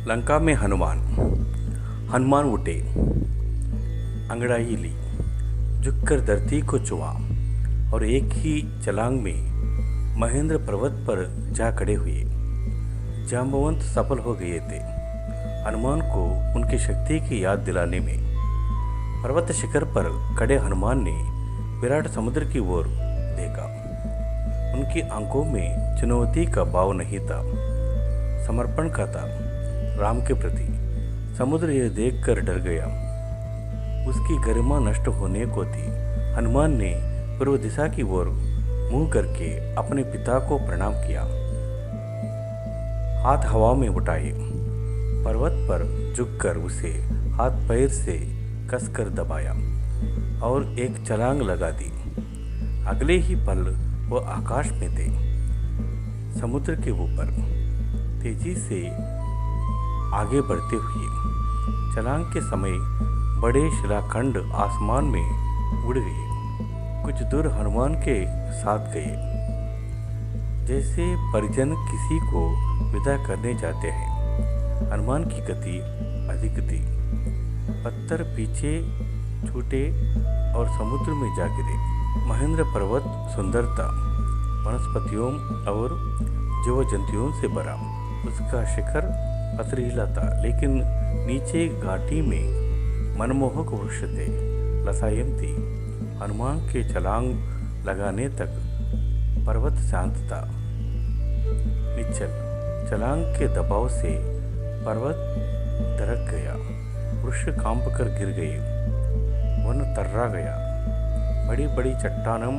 लंका में हनुमान उठे, अंगड़ाई ली, झुककर धरती को छुआ और एक ही छलांग में महेंद्र पर्वत पर जा खड़े हुए। जांबवंत सफल हो गए थे हनुमान को उनकी शक्ति की याद दिलाने में। पर्वत शिखर पर खड़े हनुमान ने विराट समुद्र की ओर देखा। उनकी आंखों में चुनौती का भाव नहीं था, समर्पण का था राम के प्रति। समुद्र यह देखकर डर गया, उसकी गरिमा नष्ट होने को थी। हनुमान ने पूर्व दिशा की ओर मुंह करके अपने पिता को प्रणाम किया, हाथ हवा में उठाए, पर्वत पर झुककर उसे हाथ पैर से कसकर दबाया और एक छलांग लगा दी। अगले ही पल वो आकाश में थे, समुद्र के ऊपर तेजी से आगे बढ़ते हुए। छलांग के समय बड़े शिलाखंड आसमान में उड़ गए। कुछ दूर हनुमान के साथ गए, जैसे परिजन किसी को विदा करने जाते हैं। हनुमान की गति अधिक थी। पत्थर पीछे छूटे और समुद्र में जा गिरे। महेंद्र पर्वत सुंदरता, वनस्पतियों और जीव जंतुओं से भरा। उसका शिखर पथरीला था, लेकिन नीचे घाटी में मनमोहक वृक्ष थे, लताएं थी। हनुमान के छलांग लगाने तक पर्वत शांत था, निश्चल। छलांग के दबाव से पर्वत दरक गया, वृक्ष कांप कर गिर गए, वन तर्रा गया। बड़ी बड़ी चट्टानें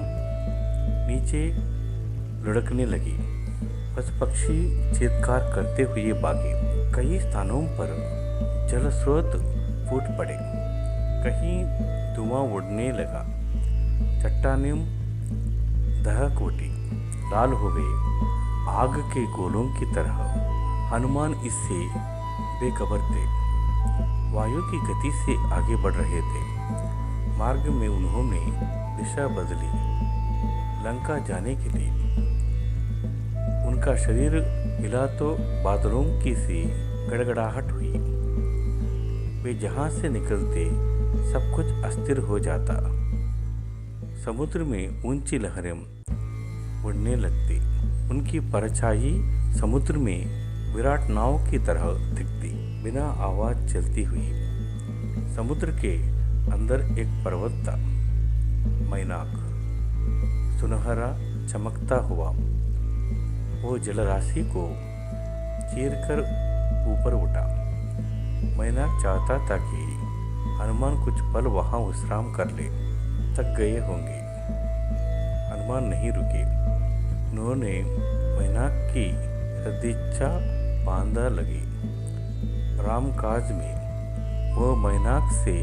नीचे लुढ़कने लगी। पशु पक्षी चीत्कार करते हुए भागे। कई स्थानों पर जल स्रोत फूट पड़े, कहीं धुआं उड़ने लगा। चट्टानें दहक उठी, लाल हो गए, आग के गोलों की तरह। हनुमान इससे बेखबर थे, वायु की गति से आगे बढ़ रहे थे। मार्ग में उन्होंने दिशा बदली, लंका जाने के लिए। उनका शरीर हिला तो बादलों की सी गड़गड़ाहट हुई। वे जहां से निकलते सब कुछ अस्थिर हो जाता। समुद्र में ऊंची लहरें उड़ने लगती, उनकी परछाई समुद्र में विराट नाव की तरह दिखती, बिना आवाज चलती हुई। समुद्र के अंदर एक पर्वत था, मैनाक, सुनहरा चमकता हुआ। वो जलराशि को चीरकर ऊपर उठा। मैनाक चाहता था कि हनुमान कुछ पल वहां विश्राम कर ले, थक गए होंगे। हनुमान नहीं रुके। उन्होंने मैनाक की सदिच्छा बांधा लगी। राम काज में वो मैनाक से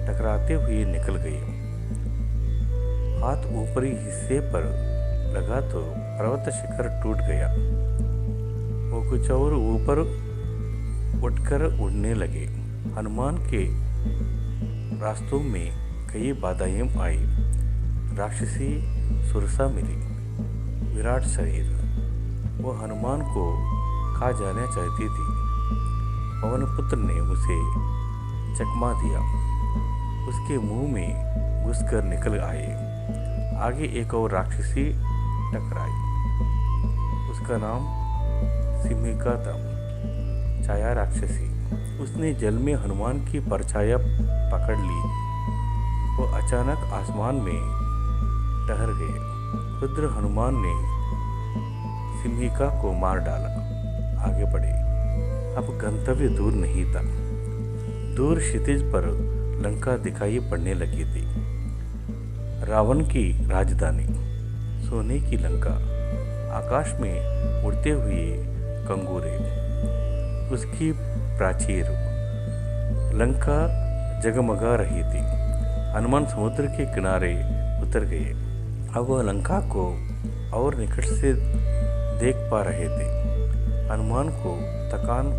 टकराते हुए निकल गए। हाथ ऊपरी हिस्से पर लगा तो पर्वत शिखर टूट गया। वो कुछ और ऊपर उठकर उड़ने लगे। हनुमान के रास्तों में कई बाधाएं आई। राक्षसी सुरसा मिली, विराट शरीर। वो हनुमान को खा जाना चाहती थी। पवनपुत्र ने उसे चकमा दिया, उसके मुंह में घुसकर निकल आए। आगे एक और राक्षसी टकराई, उसका नाम सिंहिका था, छाया राक्षसी। उसने जल में हनुमान की परछाया पकड़ ली। वो अचानक आसमान में ठहर गए। रुद्र हनुमान ने सिंहिका को मार डाला। आगे बढ़े। अब गंतव्य दूर नहीं था। दूर क्षितिज पर लंका दिखाई पड़ने लगी थी, रावण की राजधानी, सोने की लंका। आकाश में उड़ते हुए कंगूरे, उसकी प्राचीर। लंका जगमगा रही थी। हनुमान समुद्र के किनारे उतर गए। अब वह लंका को और निकट से देख पा रहे थे। हनुमान को थकान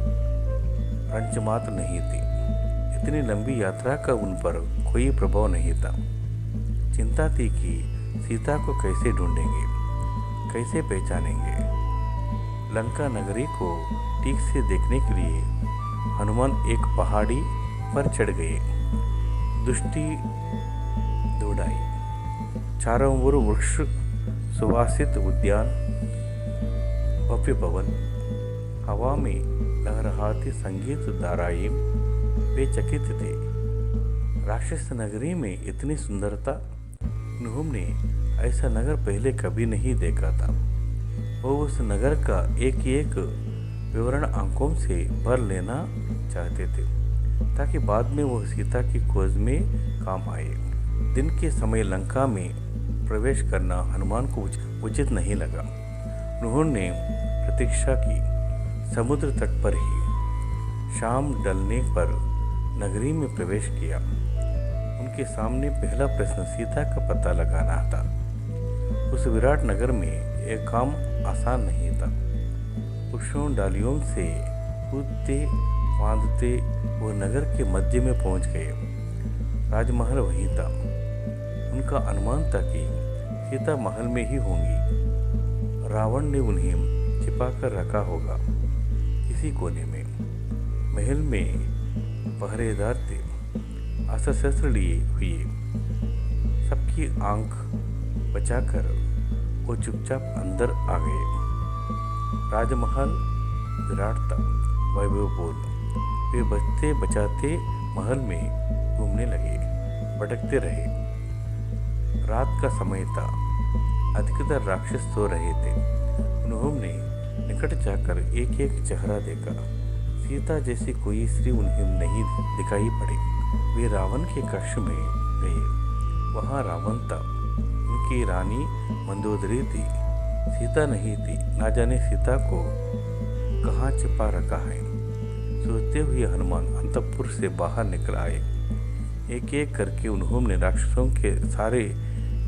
पंचमात नहीं थी। इतनी लंबी यात्रा का उन पर कोई प्रभाव नहीं था। चिंता थी कि सीता को कैसे ढूंढेंगे, कैसे पहचानेंगे। लंका नगरी को ठीक से देखने के लिए हनुमान एक पहाड़ी पर चढ़ गए। दृष्टि दौड़ाई। चारों ओर वृक्ष, सुवासित उद्यान, भव्य भवन, हवा में लहराती संगीत धाराएं, वे चकित थे। राक्षस नगरी में इतनी सुंदरता, उन्होंने ऐसा नगर पहले कभी नहीं देखा था। वो उस नगर का एक एक विवरण आंखों से भर लेना चाहते थे, ताकि बाद में वो सीता की खोज में काम आए। दिन के समय लंका में प्रवेश करना हनुमान को उचित नहीं लगा। उन्होंने प्रतीक्षा की। समुद्र तट पर ही शाम ढलने पर नगरी में प्रवेश किया। उनके सामने पहला प्रश्न सीता का पता लगाना था। उस विराट नगर में एक काम आसान नहीं था। वृक्षों डालियों से कूदते फांदते वो नगर के मध्य में पहुंच गए। राजमहल वहीं था। उनका अनुमान था कि सीता महल में ही होंगी। रावण ने उन्हें छिपाकर रखा होगा किसी कोने में। महल में पहरेदार थे, अस्त्र शस्त्र लिए हुए। सबकी आंख बचाकर वो चुपचाप अंदर आ गए। राजमहल विराट था, वैभवपूर्ण। वे बचते बचाते महल में घूमने लगे, भटकते रहे। रात का समय था, अधिकतर राक्षस सो रहे थे। उन्होंने निकट जाकर एक एक चेहरा देखा। सीता जैसी कोई स्त्री उन्हें नहीं दिखाई पड़ी। वे रावण के कक्ष में गए। वहाँ रावण था। उनकी रानी मंदोदरी थी। सीता नहीं थी। ना जाने सीता को कहाँ छिपा रखा है। सोचते हुए हनुमान अंतपुर से बाहर निकल आए। एक एक करके उन्होंने राक्षसों के सारे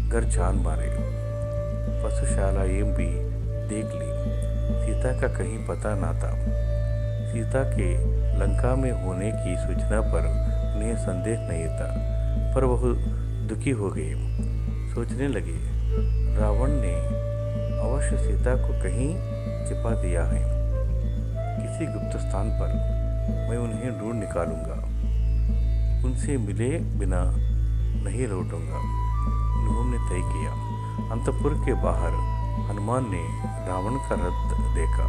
घर छान मारे। पशुशालाएं भी देख ली। सीता का कहीं पता ना था। सीता के लंका में होने की सूचना पर उन्हें संदेह नहीं था, पर वह दुखी हो गए। सोचने लगे, रावण ने अवश्य सीता को कहीं छिपा दिया है। किसी गुप्त स्थान पर मैं उन्हें ढूंढ निकालूंगा। उनसे मिले बिना नहीं लौटूंगा। उन्होंने तय किया। अंतपुर के बाहर हनुमान ने रावण का रथ देखा।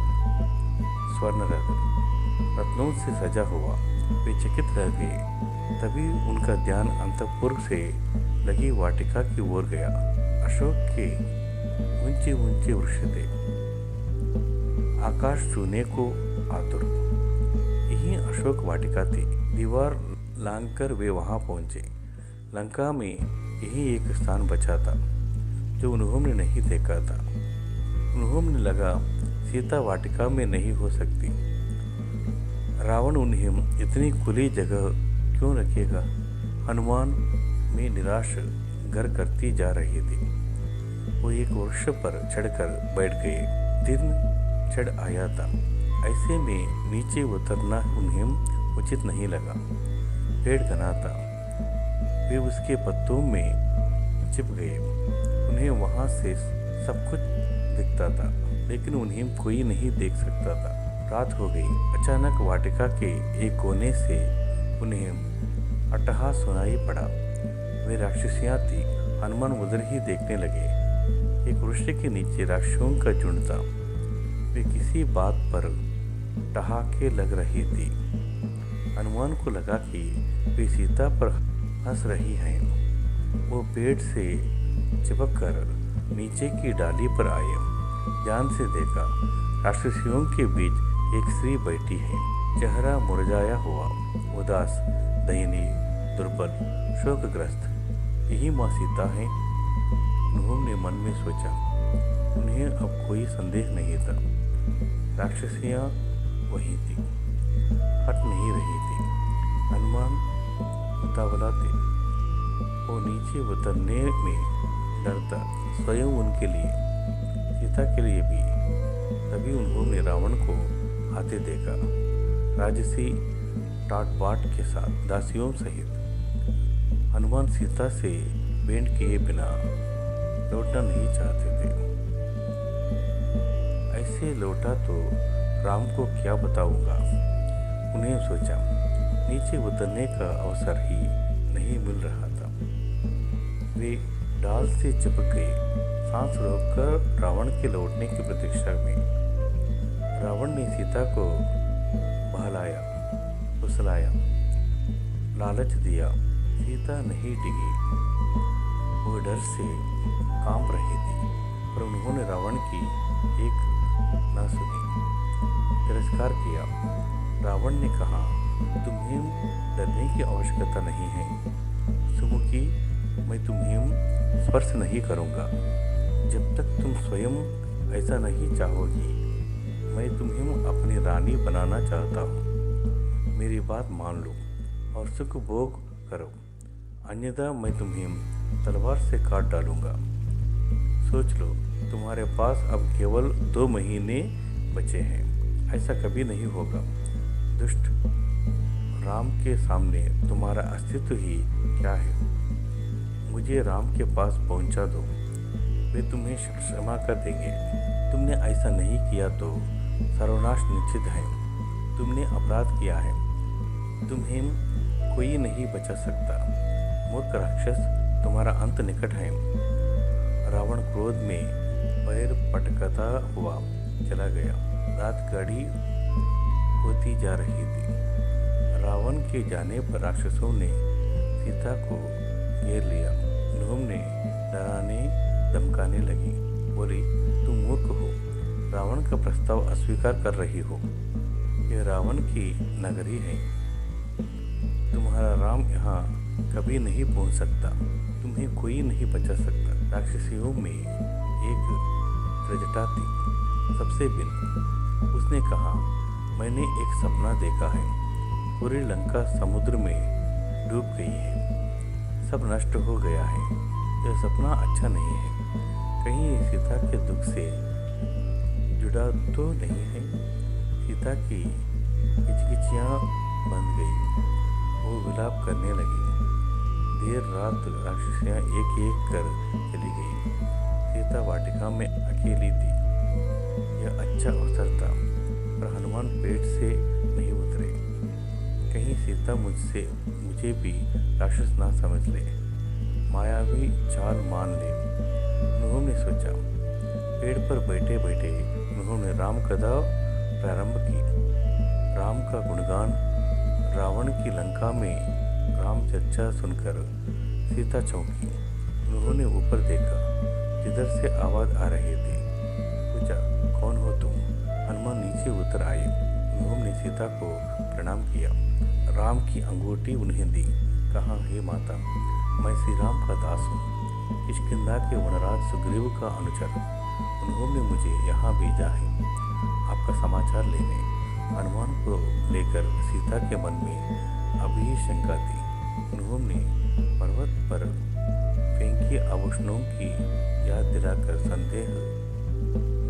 स्वर्ण रथ, रत्नों से सजा हुआ। वे चकित रह गए। तभी उनका ध्यान अंतपुर से लगी वाटिका की ओर गया। अशोक के ऊंचे ऊंचे वृक्ष थे, आकाश छूने को आतुर। यही अशोक वाटिका थी। दीवार लांघकर वे वहां पहुंचे। लंका में यही एक स्थान बचा था जो उन्होंने नहीं देखा था। उन्होंने लगा सीता वाटिका में नहीं हो सकती। रावण उन्हें इतनी खुली जगह क्यों रखेगा। हनुमान में निराश घर करती जा रही थी। वो एक वृक्ष पर चढ़कर बैठ गए। दिन चढ़ आया था। ऐसे में नीचे उतरना उन्हें उचित नहीं लगा। पेड़ घना था। वे उसके पत्तों में छिप गए। उन्हें वहां से सब कुछ दिखता था, लेकिन उन्हें कोई नहीं देख सकता था। रात हो गई। अचानक वाटिका के एक कोने से उन्हें अट्टहास सुनाई पड़ा। वे राक्षसियां थी। हनुमान उधर ही देखने लगे। एक वृक्ष के नीचे राक्षसों का झुंड था। वे किसी बात पर ठहाके लग रही थी। हनुमान को लगा कि वे सीता पर हंस रही हैं। वो पेड़ से चिपक कर नीचे की डाली पर आए। ध्यान से देखा। राक्षसियों के बीच एक स्त्री बैठी है। चेहरा मुरझाया हुआ, उदास, दयनीय, दुर्बल, शोकग्रस्त। यही माँ सीता है, उन्होंने मन में सोचा। उन्हें अब कोई संदेह नहीं था। राक्षसियाँ वही थी, हट नहीं रही थी। हनुमान उतावला थे। वो नीचे उतरने में डरता, स्वयं उनके लिए, सीता के लिए भी। तभी उन्होंने रावण को आते देखा, राजसी टाट बाट के साथ, दासियों सहित। हनुमान सीता से भेंट किए बिना लौटना नहीं चाहते थे। ऐसे से लौटा तो राम को क्या बताऊंगा। उन्हें सोचा नीचे उतरने का अवसर ही नहीं मिल रहा था। वे डाल से चिपक गए, सांस रोककर रावण के लौटने की प्रतीक्षा में। रावण ने सीता को बहलाया, फुसलाया, लालच दिया। सीता नहीं डिगी, वो डर से कांप रही थी, पर उन्होंने रावण की एक न सुनी, तिरस्कार किया। रावण ने कहा, तुम्हें डरने की आवश्यकता नहीं है सुमुखी, मैं तुम्हें स्पर्श नहीं करूँगा। जब तक तुम स्वयं ऐसा नहीं चाहोगी, मैं तुम्हें अपनी रानी बनाना चाहता हूँ। मेरी बात मान लो और सुख भोग करो, अन्यथा मैं तुम्हें तलवार से काट डालूंगा। सोच लो, तुम्हारे पास अब केवल 2 महीने बचे हैं। ऐसा कभी नहीं होगा। दुष्ट राम के सामने तुम्हारा अस्तित्व ही क्या है। मुझे राम के पास पहुंचा दो, वे तुम्हें क्षमा कर देंगे। तुमने ऐसा नहीं किया तो सर्वनाश निश्चित है। तुमने अपराध किया है, तुम्हें कोई नहीं बचा सकता। मूर्ख राक्षस, तुम्हारा अंत निकट है। रावण क्रोध में पैर पटकता हुआ चला गया। रात गाढ़ी होती जा रही थी। रावण के जाने पर राक्षसों ने सीता को घेर लिया। उन्होंने डराने धमकाने लगी। बोली, तुम मूर्ख हो, रावण का प्रस्ताव अस्वीकार कर रही हो। यह रावण की नगरी है, तुम्हारा राम यहाँ कभी नहीं पहुँच सकता। तुम्हें कोई नहीं बचा सकता। राक्षसियों में एक त्रिजटा थी, सबसे भिन्न। उसने कहा, मैंने एक सपना देखा है। पूरी लंका समुद्र में डूब गई है, सब नष्ट हो गया है। यह सपना अच्छा नहीं है। कहीं सीता के दुख से जुड़ा तो नहीं है। सीता की हिचकिचियाँ बंध गई, वो विलाप करने लगी। देर रात राक्षसियाँ एक एक कर चली गई। सीता वाटिका में अकेली थी। यह अच्छा अवसर था, पर हनुमान पेड़ से नहीं उतरे। कहीं सीता मुझे भी राक्षस ना समझ ले, मायावी चाल मान ले, उन्होंने सोचा। पेड़ पर बैठे बैठे उन्होंने राम कथा प्रारंभ की। राम का गुणगान। रावण की लंका में राम चर्चा सुनकर सीता चौंकी। उन्होंने ऊपर देखा, जिधर से आवाज आ रही थी। पूछा, कौन हो तुम? हनुमान नीचे उतर आए। उन्होंने सीता को प्रणाम किया, राम की अंगूठी उन्हें दी। कहा, हे माता, मैं श्री राम का दास हूँ, किष्किंधा के वनराज सुग्रीव का अनुचर। उन्होंने मुझे यहाँ भेजा है आपका समाचार लेने। हनुमान को लेकर सीता के मन में अभी शंका थी। उन्होंने पर्वत पर फेंके आभूषणों की याद दिलाकर संदेह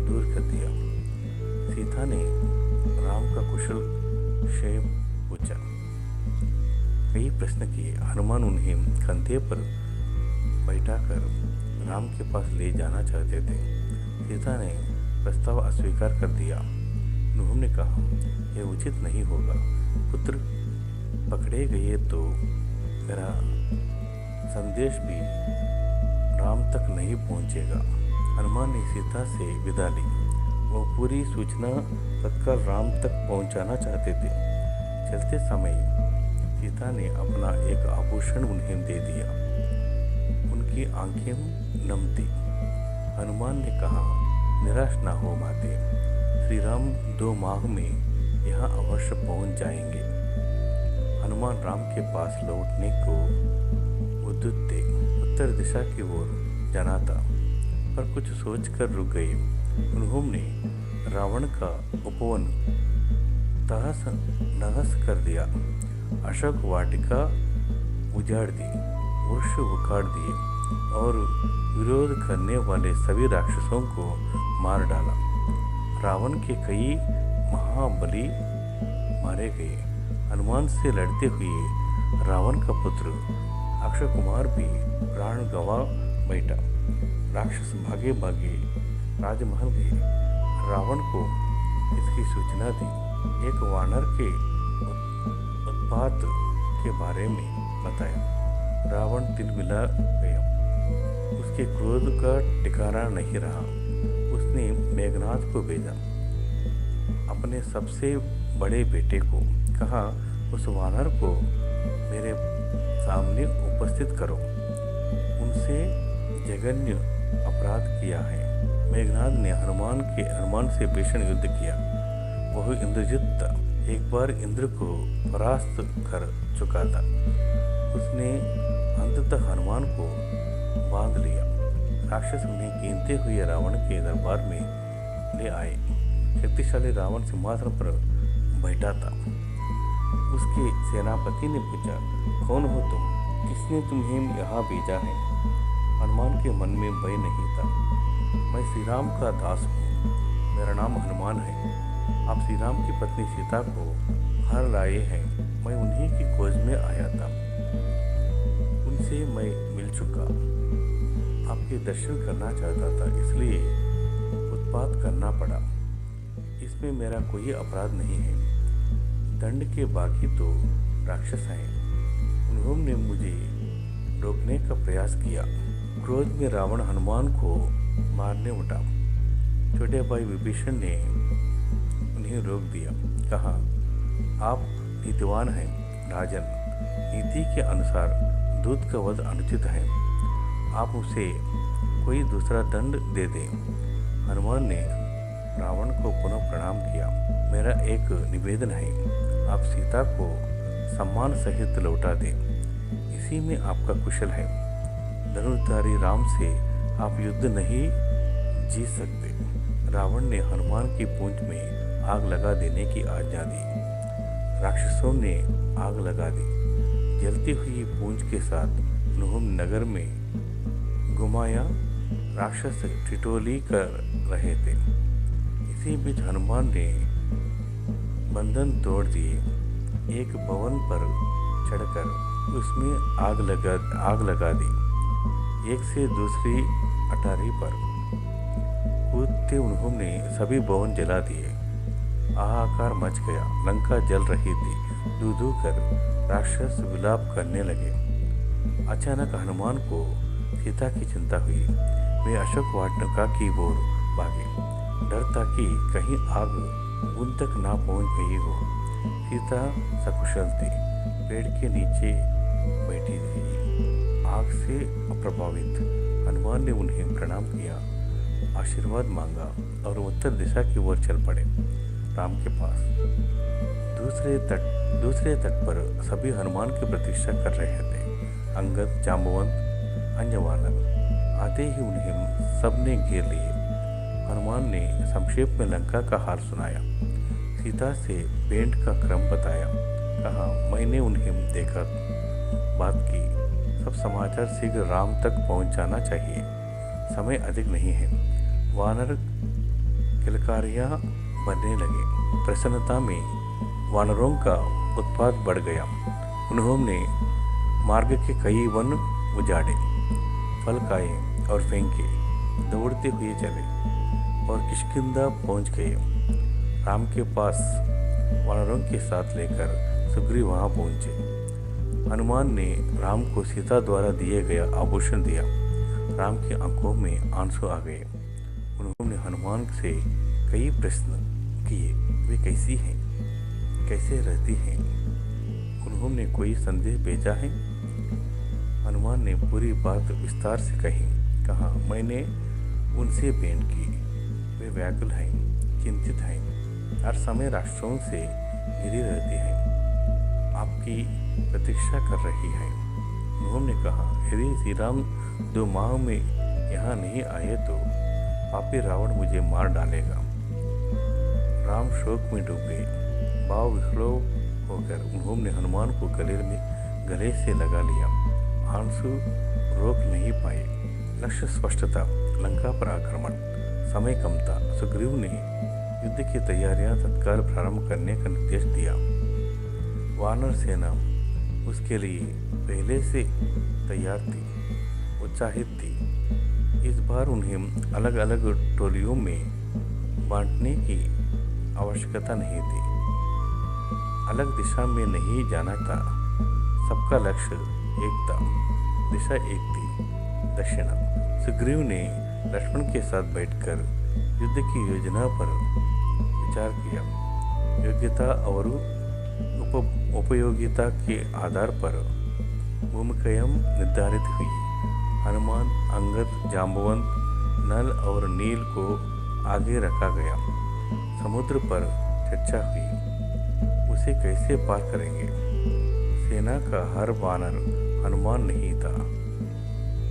दूर कर दिया। सीता ने राम का कुशल क्षेम पूछा, कई प्रश्न किए। हनुमान उन्हें कंधे पर बैठाकर राम के पास ले जाना चाहते थे। सीता ने प्रस्ताव अस्वीकार कर दिया। उन्होंने कहा, यह उचित नहीं होगा। पुत्र पकड़े गए तो मेरा संदेश भी राम तक नहीं पहुंचेगा। हनुमान ने सीता से विदा ली। वो पूरी सूचना तत्काल राम तक पहुंचाना चाहते थे। चलते समय सीता ने अपना एक आभूषण उन्हें दे दिया। उनकी आंखें नम थी। हनुमान ने कहा, निराश ना हो माते, श्री राम 2 माह में यहाँ अवश्य पहुँच जाएंगे। हनुमान राम के पास लौटने को उद्युक्त थे। उत्तर दिशा की ओर जाना था, पर कुछ सोचकर रुक गए। उन्होंने रावण का उपवन तहस नहस कर दिया। अशोक वाटिका उजाड़ दी, वृक्ष उखाड़ दिए और विरोध करने वाले सभी राक्षसों को मार डाला। रावण के कई महाबली मारे गए। हनुमान से लड़ते हुए रावण का पुत्र अक्षय कुमार भी प्राण गंवा बैठा। राक्षस भागे भागे राजमहल गए। रावण को इसकी सूचना दी। एक वानर के उत्पात के बारे में बताया। रावण तिलमिला गया। उसके क्रोध का ठिकाना नहीं रहा। उसने मेघनाद को भेजा, अपने सबसे बड़े बेटे को कहा, उस वानर को मेरे सामने उपस्थित करो। उनसे जघन्य अपराध किया है। मेघनाद ने हनुमान से भीषण युद्ध किया। वह इंद्रजित था, एक बार इंद्र को परास्त कर चुका था। उसने अंततः हनुमान को बांध लिया। राक्षस उन्हें कीनते हुए रावण के दरबार में ले आए। शक्तिशाली रावण सिंहासन पर बैठा था। उसके सेनापति ने पूछा, कौन हो तुम? किसने तुम्हें यहाँ भेजा है? हनुमान के मन में भय नहीं था। मैं श्री राम का दास हूँ। मेरा नाम हनुमान है। आप श्री राम की पत्नी सीता को हर लाए हैं। मैं उन्हीं की खोज में आया था। उनसे मैं मिल चुका। आपके दर्शन करना चाहता था, इसलिए उत्पात करना पड़ा। इसमें मेरा कोई अपराध नहीं है। दंड के बाकी तो राक्षस हैं। उन्होंने मुझे रोकने का प्रयास किया। क्रोध में रावण हनुमान को मारने उठा। छोटे भाई विभीषण ने उन्हें रोक दिया। कहा, आप नीतिवान हैं राजन। नीति के अनुसार दूत का वध अनुचित है। आप उसे कोई दूसरा दंड दे दें। हनुमान ने रावण को पुनः प्रणाम किया। मेरा एक निवेदन है, आप सीता को सम्मान सहित लौटा दें। इसी में आपका कुशल है। धनुर्धारी राम से आप युद्ध नहीं जीत सकते। रावण ने हनुमान की पूंछ में आग लगा देने की आज्ञा दी। राक्षसों ने आग लगा दी। जलती हुई पूंछ के साथ उन्होंने नगर में घुमाया। राक्षस ठिठोली कर रहे थे। इसी बीच हनुमान ने बंधन तोड़ दिए। एक भवन पर चढ़कर उसमें आग लगा दी। एक से दूसरी अटारी पर कूदते उन्होंने सभी भवन जला दिए। हाहाकार मच गया। लंका जल रही थी। धू कर राक्षस विलाप करने लगे। अचानक हनुमान को सीता की चिंता हुई। वे अशोक वाटिका की ओर भागे। डर था कि कहीं आग उन तक ना पहुंच गई हो। सीता सकुशल थी, पेड़ के नीचे बैठी थी, आग से अप्रभावित। हनुमान ने उन्हें प्रणाम किया, आशीर्वाद मांगा और उत्तर दिशा की ओर चल पड़े, राम के पास। दूसरे तट पर सभी हनुमान की प्रतीक्षा कर रहे थे। अंगद, जाम्बवंत, अन्य वानर। आते ही उन्हें सबने घेर लिए। हनुमान ने संक्षेप में लंका का हाल सुनाया। सीता से भेंट का क्रम बताया। कहा, मैंने उन्हें देखा, बात की। सब समाचार शीघ्र राम तक पहुंचाना चाहिए। समय अधिक नहीं है। वानर किलकारियां बनने लगे। प्रसन्नता में वानरों का उत्पात बढ़ गया। उन्होंने मार्ग के कई वन उजाड़े, फल खाए और फेंके। दौड़ते हुए चले और किष्किंधा पहुंच गए। राम के पास वानरों के साथ लेकर सुग्रीव वहां पहुंचे। हनुमान ने राम को सीता द्वारा दिए गया आभूषण दिया। राम की आंखों में आंसू आ गए। उन्होंने हनुमान से कई प्रश्न किए। वे कैसी हैं, कैसे रहती हैं? उन्होंने कोई संदेश भेजा है? हनुमान ने पूरी बात विस्तार से कही। कहा, मैंने उनसे भेंट की। वे व्याकुल हैं, चिंतित हैं, हर समय राष्ट्रों से घिरी रहती हैं, आपकी प्रतीक्षा कर रही हैं। उन्होंने कहा, यदि श्री राम 2 माह में यहाँ नहीं आए तो पापी रावण मुझे मार डालेगा। राम शोक में डूब गए। भाव विह्वल होकर उन्होंने हनुमान को गले से लगा लिया। आंसू रोक नहीं पाए। लक्ष्य स्पष्ट था, लंका पर आक्रमण। समय कम था। सुग्रीव ने युद्ध की तैयारियां तत्काल प्रारंभ करने का निर्देश दिया। वानर सेना उसके लिए पहले से तैयार थी, उत्साहित थी। इस बार उन्हें अलग अलग टोलियों में बांटने की आवश्यकता नहीं थी। अलग दिशा में नहीं जाना था, सबका लक्ष्य एक था, दिशा एक थी, दक्षिणा। सुग्रीव ने लक्ष्मण के साथ बैठकर युद्ध की योजना पर विचार किया। योग्यता और उपयोगिता के आधार पर भूमिकाएं निर्धारित हुई। हनुमान, अंगद, जांबवंत, नल और नील को आगे रखा गया। समुद्र पर चर्चा हुई, उसे कैसे पार करेंगे। सेना का हर वानर हनुमान नहीं था,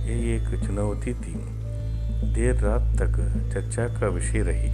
ये एक चुनौती थी। देर रात तक चर्चा का विषय रही।